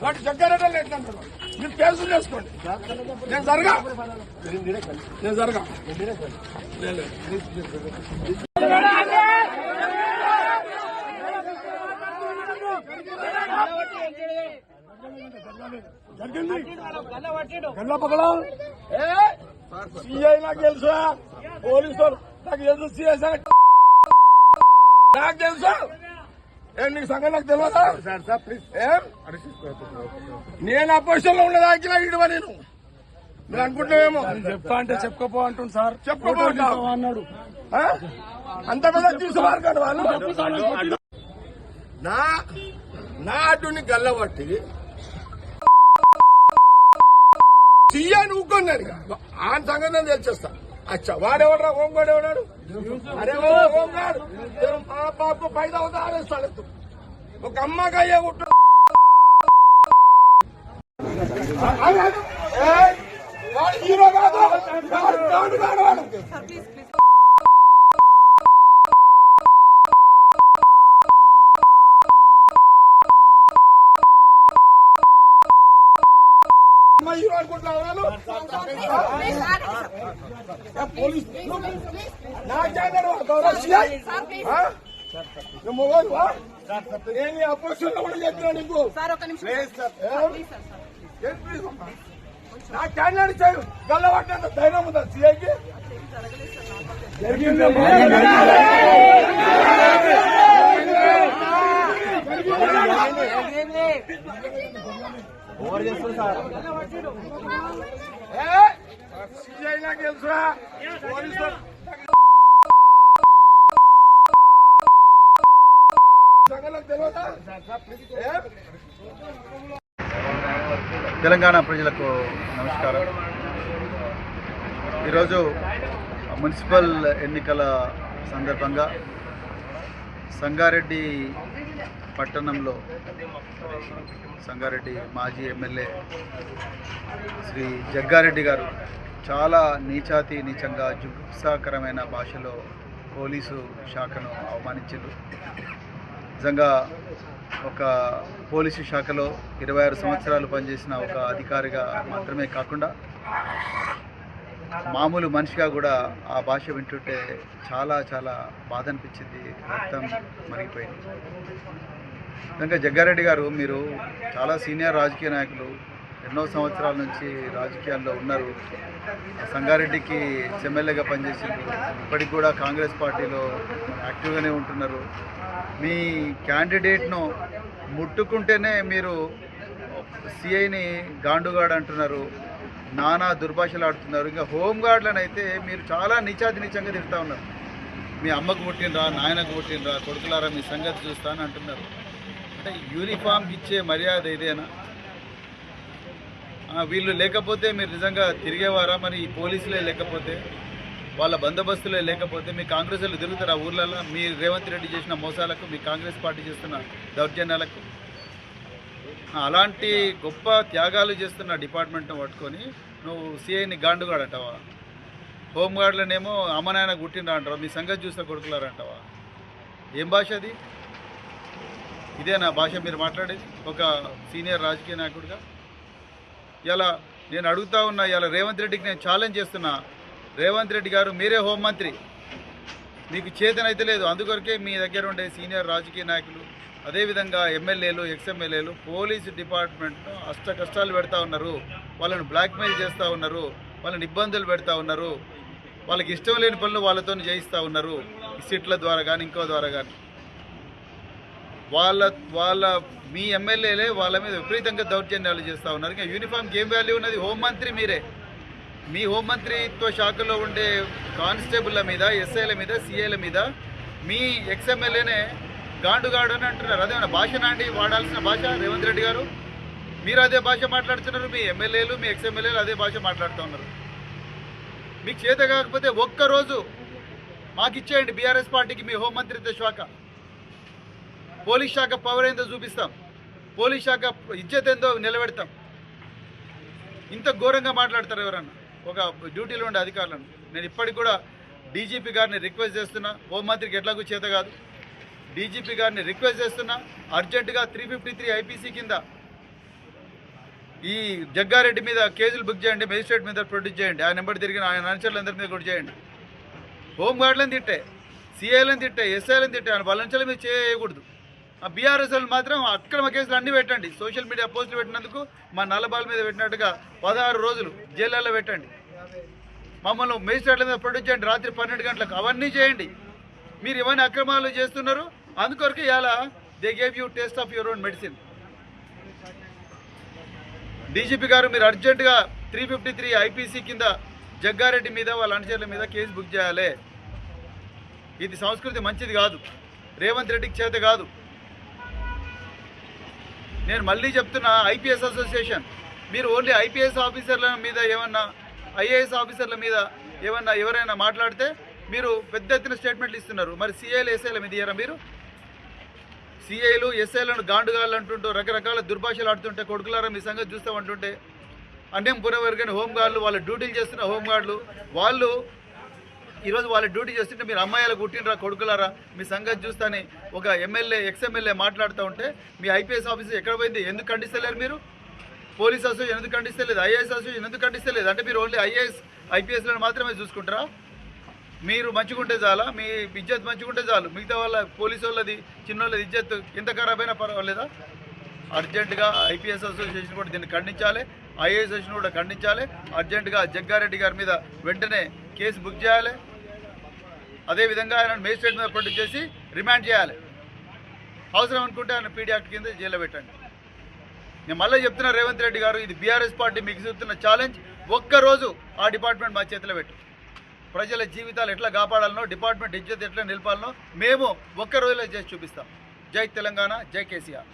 వాటి జగ్గారెడ్డి ఎట్లంటారు మీరు కేసులు చేసుకోండి. నేను జరగా గల్ల పగల సిఐ నాకు తెలుసా, పోలీసు నాకు తెలుసు, సిఐ నాకు తెలుసా, నీకు సంగతి నాకు తెలియదా? నేను అపోజిషన్ లో ఉండదాకినా ఇడవ నేను మీరు అనుకుంటున్నామేమో. చెప్తా అంటే చెప్పుకోపో అంటుంది సార్. చెప్పుకోపో అన్నాడు. అంత పెద్ద తీసుకున్నారు వాళ్ళు. నా అడ్డుని గల్లబట్టి సీఎని ఊకొన్నాడు. ఆ సంగతి నేను తెలిసేస్తా. అచ్చా వాడెవడరా హోంగాడు ఎవడాడు? అరే హోంగాడు మా బాబు పైద అవుతా ఆరేస్తాడు. ఒక అమ్మకి అయ్యే ఉంటాడు. వాడు హీరో కాదు, వాడు కాడు వాడు. హీరో అనుకుంటున్నాను పోలీసు నేను అపోజిషన్ లో కూడా చెప్పినా నీకు నా క్యాండిడేట్ చేయు గల్లబట్టినంత ధైర్యం ఉందా సీఐకి? జరిగింది సీఐ నాకు తెలుసురా పోలీసు తెలంగాణ ప్రజలకు నమస్కారం. ఈరోజు మున్సిపల్ ఎన్నికల సందర్భంగా సంగారెడ్డి పట్టణంలో సంగారెడ్డి మాజీ ఎమ్మెల్యే శ్రీ జగ్గారెడ్డి గారు చాలా నీచంగా జుగుప్సాకరమైన భాషలో పోలీసు శాఖను అవమానించారు. నిజంగా ఒక పోలీసు శాఖలో 26 సంవత్సరాలు పనిచేసిన ఒక అధికారిగా మాత్రమే కాకుండా మామూలు మనిషిగా కూడా ఆ భాష వింటుంటే చాలా బాధ అనిపించింది. రక్తం మరిగిపోయింది. నిజంగా జగ్గారెడ్డి గారు మీరు చాలా సీనియర్ రాజకీయ నాయకులు, ఎన్నో సంవత్సరాల నుంచి రాజకీయాల్లో ఉన్నారు. సంగారెడ్డికి ఎమ్మెల్యేగా పనిచేసింది. ఇప్పటికి కూడా కాంగ్రెస్ పార్టీలో యాక్టివ్గానే ఉంటున్నారు. మీ క్యాండిడేట్ను ముట్టుకుంటేనే మీరు సిఐని గాండుగాడు అంటున్నారు, నానా దుర్భాషలు ఆడుతున్నారు. ఇంకా హోంగార్డులను అయితే మీరు చాలా నీచంగా తిరుగుతూ ఉన్నారు. మీ అమ్మకు పుట్టినరా, నాయనకు పుట్టినరా, కొడుకులారా మీ సంగతి చూస్తా అని అంటున్నారు. అంటే యూనిఫామ్కి ఇచ్చే మర్యాద ఇదేనా? వీళ్ళు లేకపోతే మీరు నిజంగా తిరిగేవారా? మరి ఈ పోలీసులే లేకపోతే, వాళ్ళ బందోబస్తులే లేకపోతే మీ కాంగ్రెస్ వాళ్ళు తిరుగుతారు ఆ ఊర్లలో? మీ రేవంత్ రెడ్డి చేసిన మోసాలకు, మీ కాంగ్రెస్ పార్టీ చేస్తున్న దౌర్జన్యాలకు? అలాంటి గొప్ప త్యాగాలు చేస్తున్న డిపార్ట్మెంట్ను పట్టుకొని నువ్వు సిఐని గాండుగాడు అంటావా? హోంగార్డులనేమో అమ్మనాయన గుట్టిండ్రా అంటావా? మీ సంగతి చూస్తే కొడుకులారంటావా? ఏం భాష అది? ఇదేనా భాష మీరు మాట్లాడేది ఒక సీనియర్ రాజకీయ నాయకుడిగా? ఇలా నేను అడుగుతా ఉన్నా, ఇలా రేవంత్ రెడ్డికి నేను ఛాలెంజ్ చేస్తున్నా. రేవంత్ రెడ్డి గారు మీరే హోంమంత్రి, మీకు చేతనైతే లేదు. అందుకొరకే మీ దగ్గర ఉండే సీనియర్ రాజకీయ నాయకులు, అదేవిధంగా ఎమ్మెల్యేలు, ఎక్స్ఎమ్మెల్యేలు పోలీసు డిపార్ట్మెంట్ను అష్ట కష్టాలు పెడతా ఉన్నారు. వాళ్ళని బ్లాక్మెయిల్ చేస్తూ ఉన్నారు, వాళ్ళని ఇబ్బందులు పెడతా ఉన్నారు, వాళ్ళకి ఇష్టం లేని పనులు వాళ్ళతో చేయిస్తూ ఉన్నారు. ఈ సిట్ల ద్వారా కానీ ఇంకో ద్వారా కానీ వాళ్ళ మీ ఎమ్మెల్యేలే వాళ్ళ మీద విపరీతంగా దౌర్జన్యాలు చేస్తూ ఉన్నారు. ఇంకా యూనిఫామ్కి ఏం వాల్యూ ఉన్నది? హోంమంత్రి మీరే. మీ హోంమంత్రిత్వ శాఖలో ఉండే కానిస్టేబుల్ల మీద, ఎస్ఐల మీద, సిఐల మీద మీ ఎక్స్ఎమ్మెల్యేనే గాండుగాడు అని అంటున్నారు. అదేమన్నా భాషనా అండి వాడాల్సిన భాష? రేవంత్ రెడ్డి గారు మీరు అదే భాష మాట్లాడుతున్నారు, మీ ఎమ్మెల్యేలు, మీ ఎక్స్ఎమ్మెల్యేలు అదే భాష మాట్లాడుతూ ఉన్నారు. మీకు చేత కాకపోతే ఒక్కరోజు మాకు ఇచ్చేయండి బీఆర్ఎస్ పార్టీకి మీ హోంమంత్రిత్వ శాఖ. పోలీస్ శాఖ పవర్ ఏందో చూపిస్తాం, పోలీస్ శాఖ ఇజ్జత్ ఏందో నిలబెడతాం. ఇంత ఘోరంగా మాట్లాడతారు ఎవరన్నా ఒక డ్యూటీలో ఉండే అధికారులను? నేను ఇప్పటికి కూడా డీజీపీ గారిని రిక్వెస్ట్ చేస్తున్నా, హోంమంత్రికి ఎట్లాగూ చేత కాదు, డీజీపీ గారిని రిక్వెస్ట్ చేస్తున్నా, అర్జెంటుగా 353 ఐపీసీ కింద ఈ జగ్గారెడ్డి మీద కేసులు బుక్ చేయండి, మేజిస్ట్రేట్ మీద ప్రొడ్యూస్ చేయండి, ఆయన నెంబర్ తిరిగిన ఆయన అనుచరులందరి మీద కూడా చేయండి. హోంగార్డులను తిట్టే, సిఐలను తిట్టే, ఎస్ఐలను తిట్టే, ఆయన బలంచల మీద చేయకూడదు. ఆ బీఆర్ఎస్ వాళ్ళు మాత్రం అక్రమ కేసులు అన్నీ పెట్టండి. సోషల్ మీడియా పోస్టులు పెట్టినందుకు మా నల్లబాల్ మీద పెట్టినట్టుగా 16 రోజులు జైళ్ళల్లో పెట్టండి. మమ్మల్ని మేజిస్ట్రేట్ల మీద ప్రొడ్యూస్ చేయండి రాత్రి 12 గంటలకు, అవన్నీ చేయండి. మీరు ఇవన్నీ అక్రమాలు చేస్తున్నారు. అందుకొరకు ఇలా they gave you taste of your own medicine. DGP గారు మీరు అర్జెంటుగా 353 ఐపీసీ కింద జగ్గారెడ్డి మీద వాళ్ళ అనుచరుల మీద కేసు బుక్ చేయాలి. ఇది సంస్కృతి మంచిది కాదు, రేవంత్ రెడ్డికి చేత కాదు. నేను మళ్ళీ చెప్తున్నా, ఐపీఎస్ అసోసియేషన్ మీరు ఓన్లీ ఐపీఎస్ ఆఫీసర్ల మీద ఏమన్నా, ఐఏఎస్ ఆఫీసర్ల మీద ఏమన్నా ఎవరైనా మాట్లాడితే మీరు పెద్ద ఎత్తున స్టేట్మెంట్లు ఇస్తున్నారు. మరి సిఐలు ఎస్ఐల మీద ఇయ్యారా మీరు? సిఐలు ఎస్ఐలను గాండుగాళ్ళు అంటుంటూ రకరకాల దుర్భాషలు ఆడుతుంటే కొడుకులారా మీ సంగతి చూస్తామంటుంటే అన్యం పునవర్గని హోంగార్డులు వాళ్ళ డ్యూటీలు చేస్తున్న హోంగార్డులు వాళ్ళు ఈరోజు వాళ్ళ డ్యూటీ చేస్తుంటే మీరు అమ్మాయిలు కుట్టినరా కొడుకులారా మీ సంగతి చూస్తాని ఒక ఎమ్మెల్యే ఎక్స్ఎమ్మెల్యే మాట్లాడుతూ ఉంటే మీ ఐపీఎస్ ఆఫీసర్ ఎక్కడ పోయింది? ఎందుకు ఖండిస్తలేరు మీరు? పోలీస్ అసోసియేషన్ ఎందుకు ఖండిస్తలేదు? ఐఏఎస్ అసోసియేషన్ ఎందుకు ఖండిస్తలేదు? అంటే మీరు ఓన్లీ ఐఏఎస్ ఐపీఎస్లను మాత్రమే చూసుకుంటారా? మీరు మంచిగుంటే చాలా, మీ ఇజ్జత్ మంచిగుంటే చాలు, మిగతా వాళ్ళ పోలీసు వాళ్ళది చిన్నోళ్ళది ఇజ్జత్ ఎంత ఖరాబ్ అయినా పర్వాలేదా? అర్జెంటుగా ఐపీఎస్ అసోసియేషన్ కూడా దీన్ని ఖండించాలి, ఐఏఎస్ అసోసియేషన్ కూడా ఖండించాలి. అర్జెంటుగా జగ్గారెడ్డి గారి మీద వెంటనే కేసు బుక్ చేయాలి. అదేవిధంగా ఆయన మేజిస్ట్రేట్ మీద ప్రొడ్యూస్ చేసి రిమాండ్ చేయాలి. అవసరం అనుకుంటే ఆయన పీడీ యాక్ట్ కింద జైల్లో పెట్టండి. నేను మళ్ళీ చెప్తున్నా రేవంత్ రెడ్డి గారు, ఇది బీఆర్ఎస్ పార్టీ మీకు చూస్తున్న ఛాలెంజ్. ఒక్కరోజు ఆ డిపార్ట్మెంట్ మా చేతిలో పెట్టు. ప్రజల జీవితాలు ఎట్లా కాపాడాలనో, డిపార్ట్మెంట్ ఇజ్జత్ ఎట్లా నిలపాలనో మేము ఒక్క రోజులో చేసి చూపిస్తాం. జై తెలంగాణ, జై కేసీఆర్.